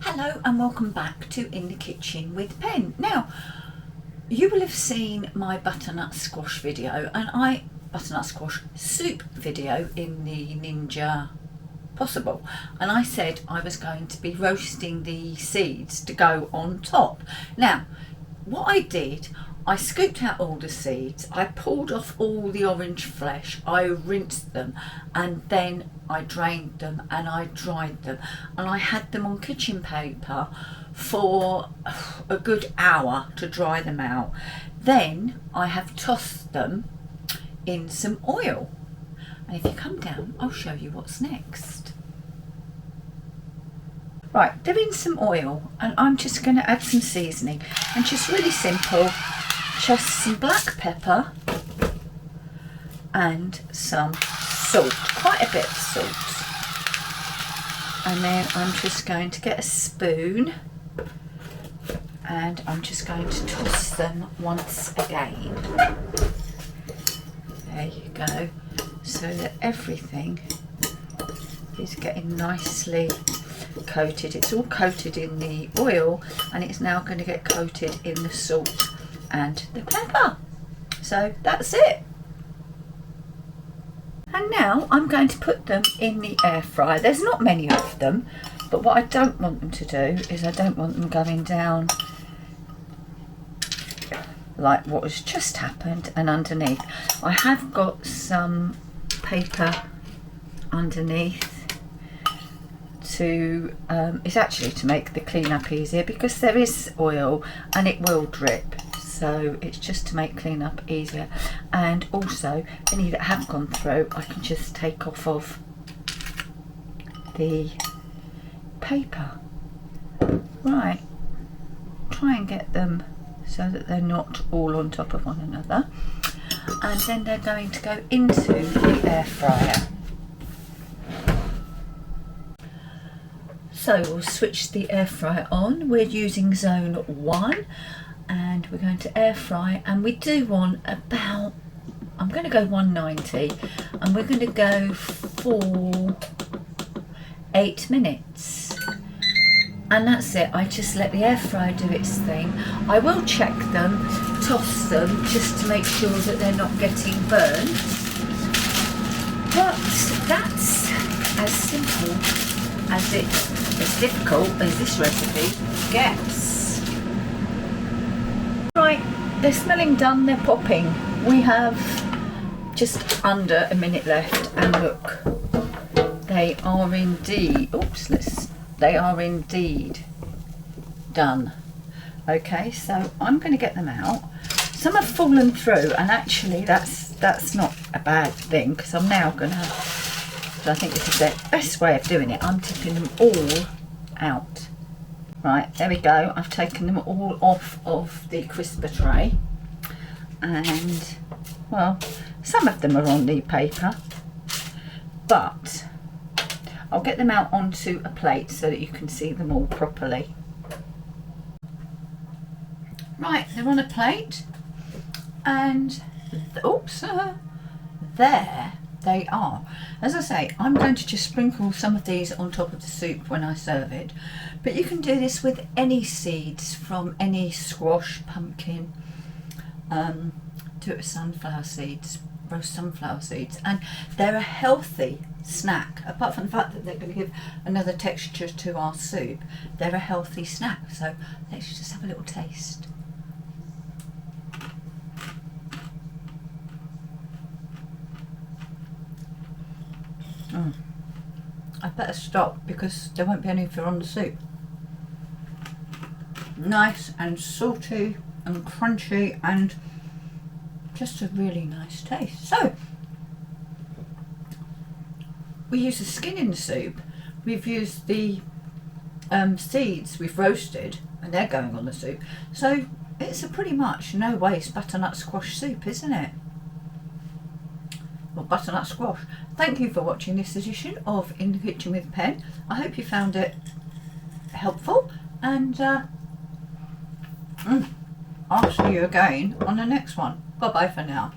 Hello and welcome back to In the Kitchen with Pen. Now, you will have seen my butternut squash video butternut squash soup video in the Ninja Possible, and I said I was going to be roasting the seeds to go on top. Now, what I did, I scooped out all the seeds, I pulled off all the orange flesh, I rinsed them, and then I drained them and I dried them, and I had them on kitchen paper for a good hour to dry them out. Then I have tossed them in some oil, and if you come down I'll show you what's next. Right, they're in some oil, and I'm just going to add some seasoning, and just really simple, just some black pepper and some salt, quite a bit of salt. And then I'm just going to get a spoon and I'm just going to toss them once again. There you go, so that everything is getting nicely coated. It's all coated in the oil and it's now going to get coated in the salt and the pepper. So that's it. And now I'm going to put them in the air fryer. There's not many of them, but what I don't want them to do is I don't want them going down like what has just happened and underneath. I have got some paper underneath to it's actually to make the cleanup easier, because there is oil and it will drip, so it's just to make cleanup easier. And also any that have gone through I can just take off of the paper. Right, try and get them so that they're not all on top of one another, and then they're going to go into the air fryer. So we'll switch the air fryer on. We're using zone 1 and we're going to air fry, and we do want about, I'm going to go 190, and we're going to go for 8 minutes. And that's it. I just let the air fryer do its thing. I will check them, toss them, just to make sure that they're not getting burned. But that's as simple as as difficult as this recipe gets. Right, they're smelling done, they're popping. We have just under a minute left, and look, they are indeed, they are indeed done. Okay, so I'm going to get them out. Some have fallen through, and actually that's not a bad thing, because I'm now going to, I think this is the best way of doing it, I'm tipping them all out. Right, there we go. I've taken them all off of the crisper tray, and well, some of them are on the paper, but I'll get them out onto a plate so that you can see them all properly. Right, they're on a plate, and there they are. As I say, I'm going to just sprinkle some of these on top of the soup when I serve it, but you can do this with any seeds from any squash, pumpkin, do it with sunflower seeds, roast sunflower seeds, and they're a healthy snack. Apart from the fact that they're going to give another texture to our soup, they're a healthy snack. So let's just have a little taste. I better stop because there won't be any fur on the soup. Nice and salty and crunchy, and just a really nice taste. So we use the skin in the soup, we've used the seeds we've roasted, and they're going on the soup. So it's a pretty much no waste butternut squash soup, isn't it? Well, butternut squash. Thank you for watching this edition of In the Kitchen with Pen. I hope you found it helpful, and I'll see you again on the next one. Bye bye for now.